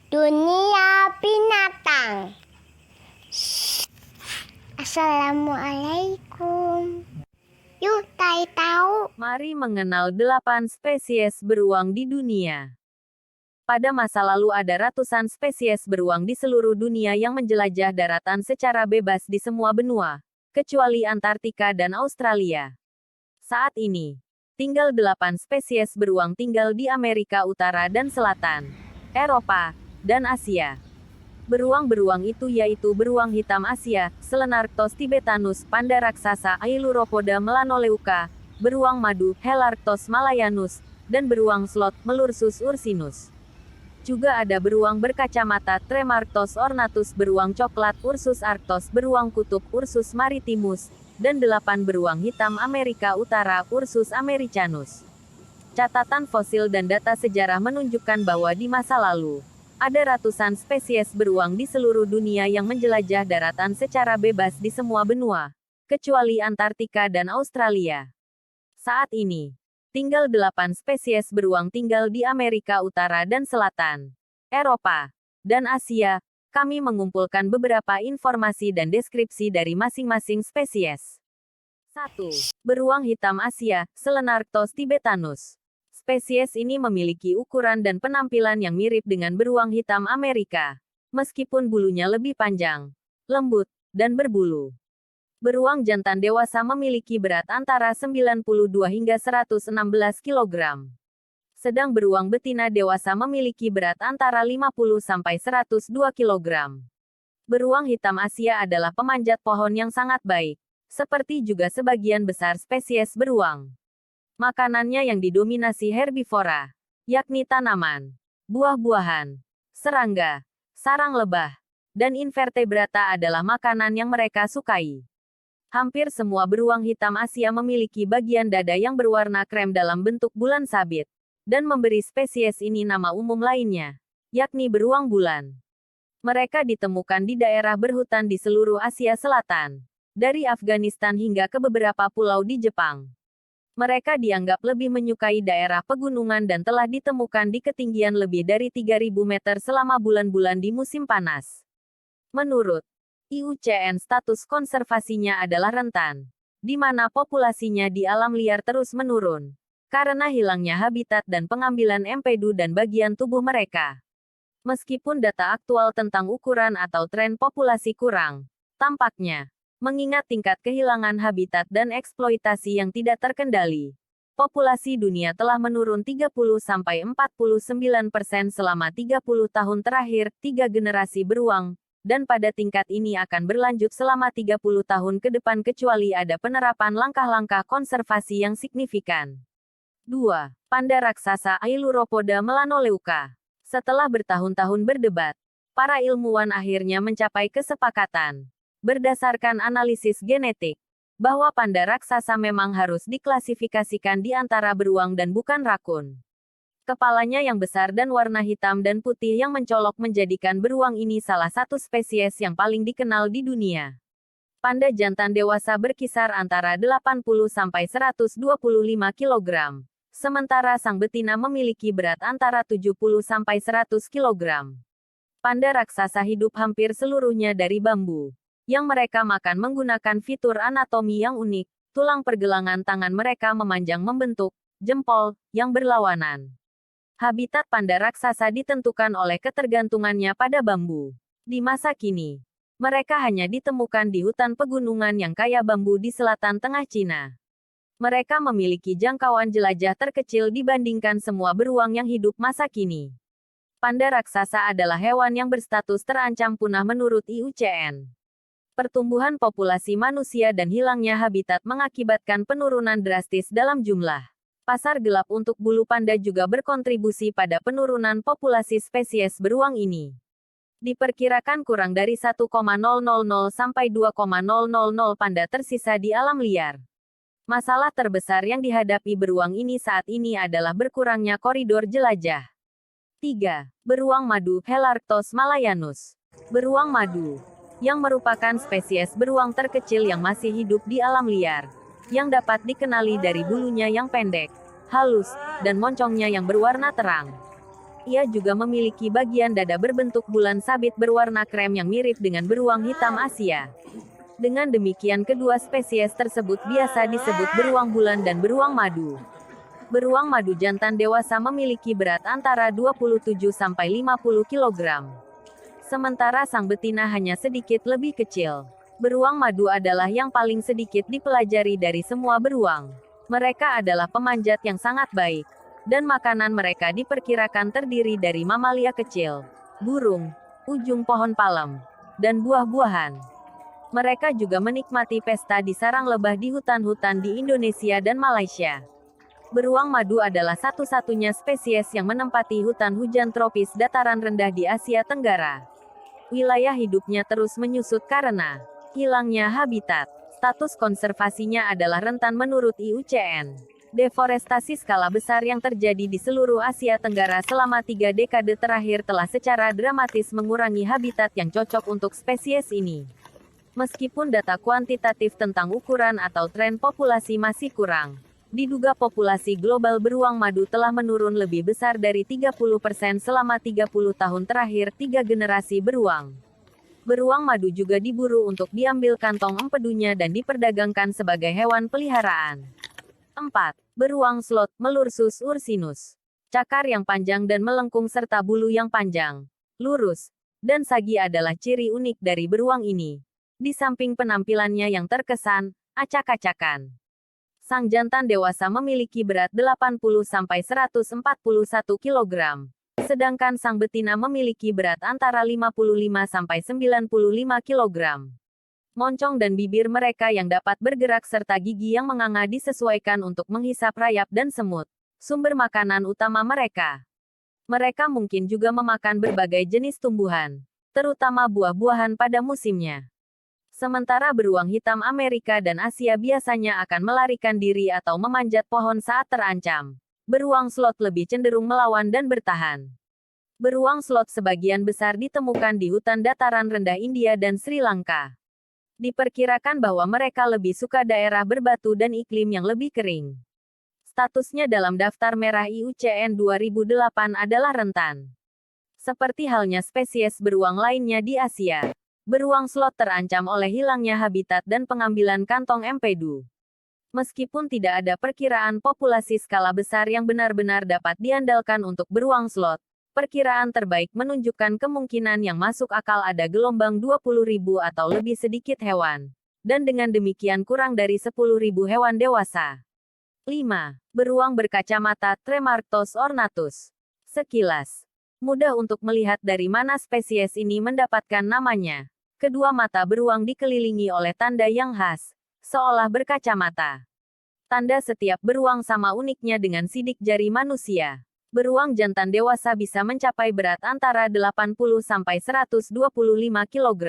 Dunia binatang. Assalamualaikum. Yuk tahu. Mari mengenal 8 spesies beruang di dunia. Pada masa lalu ada ratusan spesies beruang di seluruh dunia yang menjelajah daratan secara bebas di semua benua, kecuali Antartika dan Australia. Saat ini, tinggal 8 spesies beruang tinggal di Amerika Utara dan Selatan, Eropa, dan Asia. Beruang-beruang itu yaitu beruang hitam Asia, Selenarctos tibetanus, panda raksasa Ailuropoda melanoleuca, beruang madu Helarctos malayanus, dan beruang slot Melursus ursinus. Juga ada beruang berkacamata Tremarctos ornatus, beruang coklat Ursus arctos, beruang kutub Ursus maritimus, dan 8 beruang hitam Amerika Utara Ursus americanus. Catatan fosil dan data sejarah menunjukkan bahwa di masa lalu, ada ratusan spesies beruang di seluruh dunia yang menjelajah daratan secara bebas di semua benua, kecuali Antartika dan Australia. Saat ini, tinggal 8 spesies beruang tinggal di Amerika Utara dan Selatan, Eropa, dan Asia. Kami mengumpulkan beberapa informasi dan deskripsi dari masing-masing spesies. 1. Beruang hitam Asia, Selenarctos tibetanus. Spesies ini memiliki ukuran dan penampilan yang mirip dengan beruang hitam Amerika, meskipun bulunya lebih panjang, lembut, dan berbulu. Beruang jantan dewasa memiliki berat antara 92 hingga 116 kg. Sedang beruang betina dewasa memiliki berat antara 50 sampai 102 kg. Beruang hitam Asia adalah pemanjat pohon yang sangat baik, seperti juga sebagian besar spesies beruang. Makanannya yang didominasi herbivora, yakni tanaman, buah-buahan, serangga, sarang lebah, dan invertebrata adalah makanan yang mereka sukai. Hampir semua beruang hitam Asia memiliki bagian dada yang berwarna krem dalam bentuk bulan sabit, dan memberi spesies ini nama umum lainnya, yakni beruang bulan. Mereka ditemukan di daerah berhutan di seluruh Asia Selatan, dari Afghanistan hingga ke beberapa pulau di Jepang. Mereka dianggap lebih menyukai daerah pegunungan dan telah ditemukan di ketinggian lebih dari 3.000 meter selama bulan-bulan di musim panas. Menurut IUCN, status konservasinya adalah rentan, di mana populasinya di alam liar terus menurun, karena hilangnya habitat dan pengambilan empedu dan bagian tubuh mereka. Meskipun data aktual tentang ukuran atau tren populasi kurang, tampaknya, mengingat tingkat kehilangan habitat dan eksploitasi yang tidak terkendali, populasi dunia telah menurun 30-49% selama 30 tahun terakhir, 3 generasi beruang, dan pada tingkat ini akan berlanjut selama 30 tahun ke depan kecuali ada penerapan langkah-langkah konservasi yang signifikan. 2. Panda raksasa Ailuropoda melanoleuca. Setelah bertahun-tahun berdebat, para ilmuwan akhirnya mencapai kesepakatan, berdasarkan analisis genetik, bahwa panda raksasa memang harus diklasifikasikan di antara beruang dan bukan rakun. Kepalanya yang besar dan warna hitam dan putih yang mencolok menjadikan beruang ini salah satu spesies yang paling dikenal di dunia. Panda jantan dewasa berkisar antara 80-125 kg, sementara sang betina memiliki berat antara 70-100 kg. Panda raksasa hidup hampir seluruhnya dari bambu, yang mereka makan menggunakan fitur anatomi yang unik. Tulang pergelangan tangan mereka memanjang membentuk jempol yang berlawanan. Habitat panda raksasa ditentukan oleh ketergantungannya pada bambu. Di masa kini, mereka hanya ditemukan di hutan pegunungan yang kaya bambu di selatan tengah Cina. Mereka memiliki jangkauan jelajah terkecil dibandingkan semua beruang yang hidup masa kini. Panda raksasa adalah hewan yang berstatus terancam punah menurut IUCN. Pertumbuhan populasi manusia dan hilangnya habitat mengakibatkan penurunan drastis dalam jumlah. Pasar gelap untuk bulu panda juga berkontribusi pada penurunan populasi spesies beruang ini. Diperkirakan kurang dari 1,000 sampai 2,000 panda tersisa di alam liar. Masalah terbesar yang dihadapi beruang ini saat ini adalah berkurangnya koridor jelajah. 3. Beruang madu Helarctos malayanus. Beruang madu, yang merupakan spesies beruang terkecil yang masih hidup di alam liar, yang dapat dikenali dari bulunya yang pendek, halus, dan moncongnya yang berwarna terang. Ia juga memiliki bagian dada berbentuk bulan sabit berwarna krem yang mirip dengan beruang hitam Asia. Dengan demikian kedua spesies tersebut biasa disebut beruang bulan dan beruang madu. Beruang madu jantan dewasa memiliki berat antara 27-50 kg. Sementara sang betina hanya sedikit lebih kecil. Beruang madu adalah yang paling sedikit dipelajari dari semua beruang. Mereka adalah pemanjat yang sangat baik. Dan makanan mereka diperkirakan terdiri dari mamalia kecil, burung, ujung pohon palem, dan buah-buahan. Mereka juga menikmati pesta di sarang lebah di hutan-hutan di Indonesia dan Malaysia. Beruang madu adalah satu-satunya spesies yang menempati hutan hujan tropis dataran rendah di Asia Tenggara. Wilayah hidupnya terus menyusut karena hilangnya habitat. Status konservasinya adalah rentan menurut IUCN. Deforestasi skala besar yang terjadi di seluruh Asia Tenggara selama 3 dekade terakhir telah secara dramatis mengurangi habitat yang cocok untuk spesies ini. Meskipun data kuantitatif tentang ukuran atau tren populasi masih kurang, diduga populasi global beruang madu telah menurun lebih besar dari 30% selama 30 tahun terakhir 3 generasi beruang. Beruang madu juga diburu untuk diambil kantong empedunya dan diperdagangkan sebagai hewan peliharaan. 4. Beruang slot, Melursus ursinus. Cakar yang panjang dan melengkung serta bulu yang panjang, lurus, dan sagi adalah ciri unik dari beruang ini. Di samping penampilannya yang terkesan, acak-acakan. Sang jantan dewasa memiliki berat 80-141 kg. Sedangkan sang betina memiliki berat antara 55-95 kg. Moncong dan bibir mereka yang dapat bergerak serta gigi yang menganga disesuaikan untuk menghisap rayap dan semut, sumber makanan utama mereka. Mereka mungkin juga memakan berbagai jenis tumbuhan, terutama buah-buahan pada musimnya. Sementara beruang hitam Amerika dan Asia biasanya akan melarikan diri atau memanjat pohon saat terancam. Beruang slot lebih cenderung melawan dan bertahan. Beruang slot sebagian besar ditemukan di hutan dataran rendah India dan Sri Lanka. Diperkirakan bahwa mereka lebih suka daerah berbatu dan iklim yang lebih kering. Statusnya dalam daftar merah IUCN 2008 adalah rentan. Seperti halnya spesies beruang lainnya di Asia, beruang slot terancam oleh hilangnya habitat dan pengambilan kantong empedu. Meskipun tidak ada perkiraan populasi skala besar yang benar-benar dapat diandalkan untuk beruang slot, perkiraan terbaik menunjukkan kemungkinan yang masuk akal ada gelombang 20.000 atau lebih sedikit hewan. Dan dengan demikian kurang dari 10.000 hewan dewasa. 5. Beruang berkacamata, Tremarctos ornatus. Sekilas mudah untuk melihat dari mana spesies ini mendapatkan namanya. Kedua mata beruang dikelilingi oleh tanda yang khas, seolah berkacamata. Tanda setiap beruang sama uniknya dengan sidik jari manusia. Beruang jantan dewasa bisa mencapai berat antara 80-125 kg.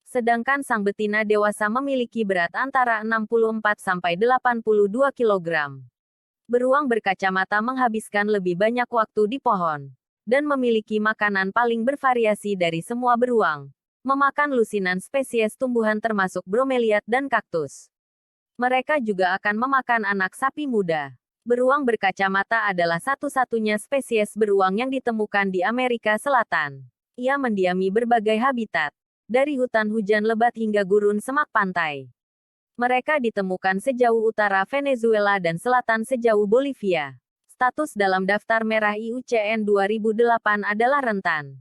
Sedangkan sang betina dewasa memiliki berat antara 64-82 kg. Beruang berkacamata menghabiskan lebih banyak waktu di pohon, dan memiliki makanan paling bervariasi dari semua beruang. Memakan lusinan spesies tumbuhan termasuk bromeliad dan kaktus. Mereka juga akan memakan anak sapi muda. Beruang berkacamata adalah satu-satunya spesies beruang yang ditemukan di Amerika Selatan. Ia mendiami berbagai habitat, dari hutan hujan lebat hingga gurun semak pantai. Mereka ditemukan sejauh utara Venezuela dan selatan sejauh Bolivia. Status dalam daftar merah IUCN 2008 adalah rentan.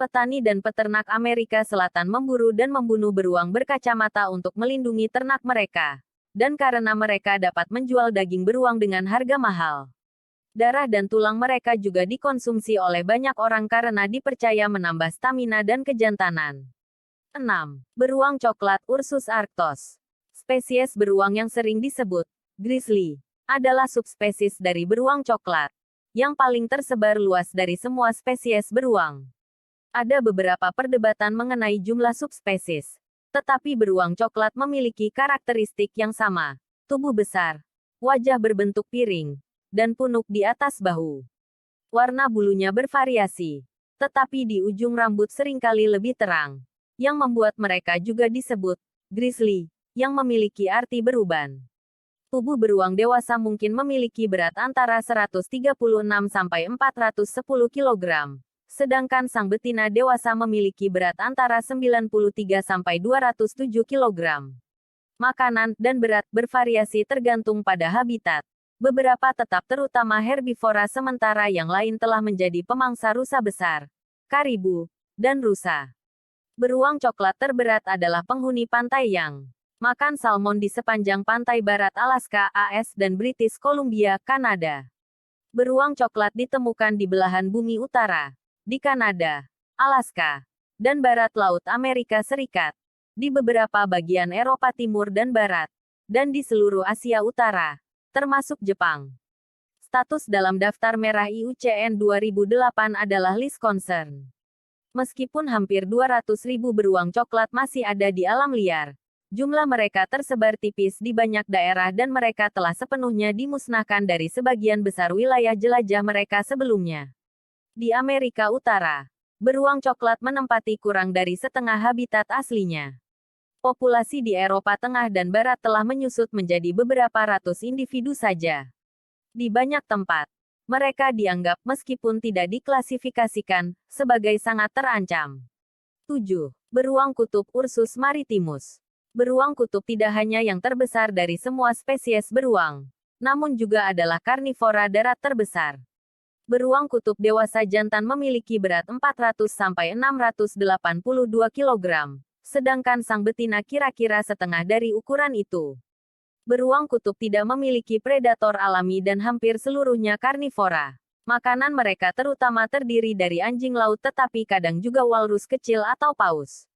Petani dan peternak Amerika Selatan memburu dan membunuh beruang berkacamata untuk melindungi ternak mereka. Dan karena mereka dapat menjual daging beruang dengan harga mahal. Darah dan tulang mereka juga dikonsumsi oleh banyak orang karena dipercaya menambah stamina dan kejantanan. 6. Beruang coklat, Ursus arctos. Spesies beruang yang sering disebut grizzly adalah subspesies dari beruang coklat, yang paling tersebar luas dari semua spesies beruang. Ada beberapa perdebatan mengenai jumlah subspesies. Tetapi beruang coklat memiliki karakteristik yang sama. Tubuh besar, wajah berbentuk piring, dan punuk di atas bahu. Warna bulunya bervariasi, tetapi di ujung rambut seringkali lebih terang, yang membuat mereka juga disebut grizzly, yang memiliki arti beruban. Tubuh beruang dewasa mungkin memiliki berat antara 136 sampai 410 kg. Sedangkan sang betina dewasa memiliki berat antara 93 sampai 207 kg. Makanan dan berat bervariasi tergantung pada habitat. Beberapa tetap terutama herbivora sementara yang lain telah menjadi pemangsa rusa besar, karibu, dan rusa. Beruang coklat terberat adalah penghuni pantai yang makan salmon di sepanjang pantai barat Alaska, AS dan British Columbia, Kanada. Beruang coklat ditemukan di belahan bumi utara, di Kanada, Alaska, dan barat laut Amerika Serikat, di beberapa bagian Eropa Timur dan Barat, dan di seluruh Asia Utara, termasuk Jepang. Status dalam daftar merah IUCN 2008 adalah List Concern. Meskipun hampir 200.000 beruang coklat masih ada di alam liar, jumlah mereka tersebar tipis di banyak daerah dan mereka telah sepenuhnya dimusnahkan dari sebagian besar wilayah jelajah mereka sebelumnya. Di Amerika Utara, beruang coklat menempati kurang dari setengah habitat aslinya. Populasi di Eropa Tengah dan Barat telah menyusut menjadi beberapa ratus individu saja. Di banyak tempat, mereka dianggap meskipun tidak diklasifikasikan sebagai sangat terancam. 7. Beruang kutub Ursus maritimus. Beruang kutub tidak hanya yang terbesar dari semua spesies beruang, namun juga adalah karnivora darat terbesar. Beruang kutub dewasa jantan memiliki berat 400 sampai 682 kg, sedangkan sang betina kira-kira setengah dari ukuran itu. Beruang kutub tidak memiliki predator alami dan hampir seluruhnya karnivora. Makanan mereka terutama terdiri dari anjing laut tetapi kadang juga walrus kecil atau paus.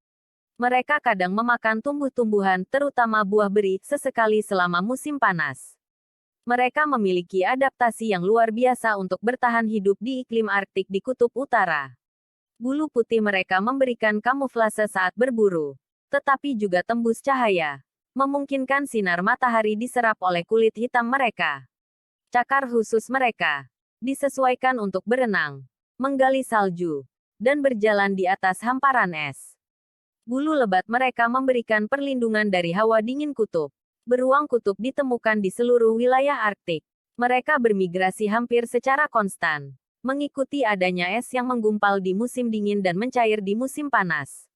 Mereka kadang memakan tumbuh-tumbuhan, terutama buah beri, sesekali selama musim panas. Mereka memiliki adaptasi yang luar biasa untuk bertahan hidup di iklim Arktik di kutub utara. Bulu putih mereka memberikan kamuflase saat berburu, tetapi juga tembus cahaya, memungkinkan sinar matahari diserap oleh kulit hitam mereka. Cakar khusus mereka disesuaikan untuk berenang, menggali salju, dan berjalan di atas hamparan es. Bulu lebat mereka memberikan perlindungan dari hawa dingin kutub. Beruang kutub ditemukan di seluruh wilayah Arktik. Mereka bermigrasi hampir secara konstan, mengikuti adanya es yang menggumpal di musim dingin dan mencair di musim panas.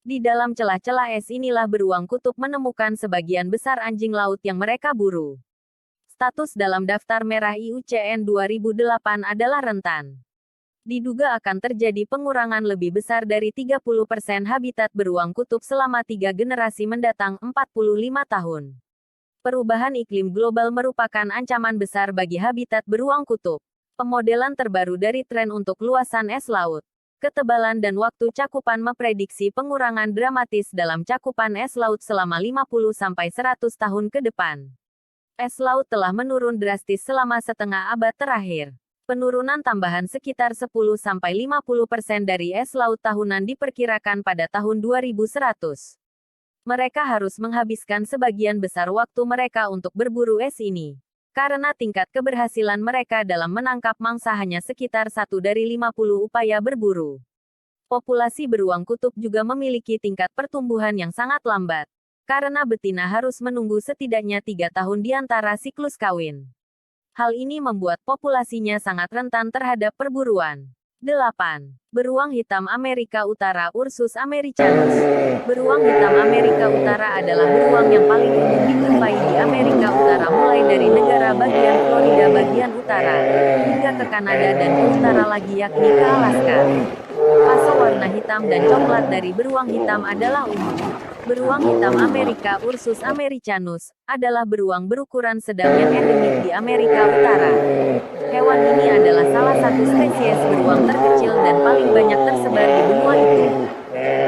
Di dalam celah-celah es inilah beruang kutub menemukan sebagian besar anjing laut yang mereka buru. Status dalam daftar merah IUCN 2008 adalah rentan. Diduga akan terjadi pengurangan lebih besar dari 30% habitat beruang kutub selama 3 generasi mendatang 45 tahun. Perubahan iklim global merupakan ancaman besar bagi habitat beruang kutub. Pemodelan terbaru dari tren untuk luasan es laut, ketebalan dan waktu cakupan memprediksi pengurangan dramatis dalam cakupan es laut selama 50-100 tahun ke depan. Es laut telah menurun drastis selama setengah abad terakhir. Penurunan tambahan sekitar 10-50% dari es laut tahunan diperkirakan pada tahun 2100. Mereka harus menghabiskan sebagian besar waktu mereka untuk berburu es ini. Karena tingkat keberhasilan mereka dalam menangkap mangsa hanya sekitar 1 dari 50 upaya berburu. Populasi beruang kutub juga memiliki tingkat pertumbuhan yang sangat lambat. Karena betina harus menunggu setidaknya 3 tahun di antara siklus kawin. Hal ini membuat populasinya sangat rentan terhadap perburuan. 8. Beruang hitam Amerika Utara Ursus americanus. Beruang hitam Amerika Utara adalah beruang yang paling umum dijumpai di Amerika Utara mulai dari negara bagian Florida bagian utara, hingga ke Kanada dan ke utara lagi yakni ke Alaska. Fase warna hitam dan coklat dari beruang hitam adalah umum. Beruang hitam Amerika Ursus americanus adalah beruang berukuran sedang yang endemik di Amerika Utara. Hewan ini adalah salah satu spesies beruang terkecil dan paling banyak tersebar di benua itu.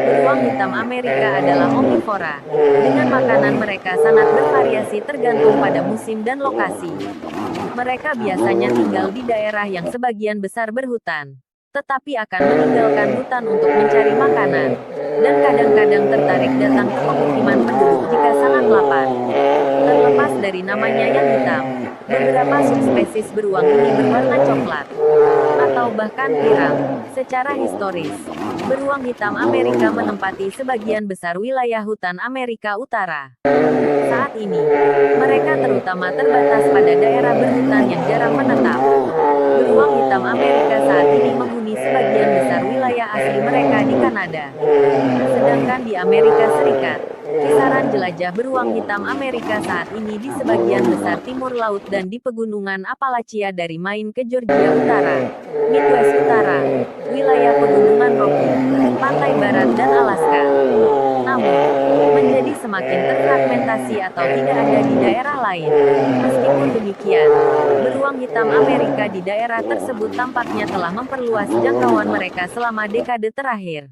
Beruang hitam Amerika adalah omnivora. Dengan makanan mereka sangat bervariasi tergantung pada musim dan lokasi. Mereka biasanya tinggal di daerah yang sebagian besar berhutan, tetapi akan meninggalkan hutan untuk mencari makanan, dan kadang-kadang tertarik datang ke pemukiman penduduk jika sangat lapar. Terlepas dari namanya yang hitam, beberapa subspesies beruang ini berwarna coklat, atau bahkan pirang, secara historis. Beruang hitam Amerika menempati sebagian besar wilayah hutan Amerika Utara. Saat ini, mereka terutama terbatas pada daerah berhutan yang jarang menetap. Beruang hitam Amerika saat ini menghuni sebagian besar wilayah asli mereka di Kanada. Sedangkan di Amerika Serikat, kisaran jelajah beruang hitam Amerika saat ini di sebagian besar timur laut dan di pegunungan Appalachia dari Maine ke Georgia Utara, Midwest Utara, wilayah pegunungan Rocky, pantai barat dan Alaska. Namun, menjadi semakin terfragmentasi atau tidak ada di daerah lain. Meskipun demikian, beruang hitam Amerika di daerah tersebut tampaknya telah memperluas jangkauan mereka selama dekade terakhir.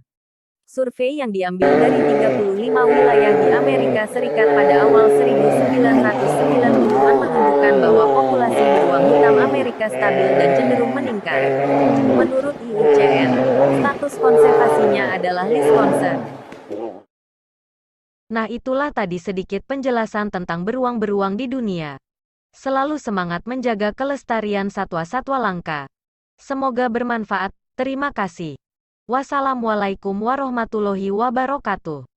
Survei yang diambil dari 35 wilayah di Amerika Serikat pada awal 1990-an menunjukkan bahwa populasi beruang hitam Amerika stabil dan cenderung meningkat. Menurut IUCN, status konservasinya adalah list concern. Nah, itulah tadi sedikit penjelasan tentang beruang-beruang di dunia. Selalu semangat menjaga kelestarian satwa-satwa langka. Semoga bermanfaat. Terima kasih. Wassalamualaikum warahmatullahi wabarakatuh.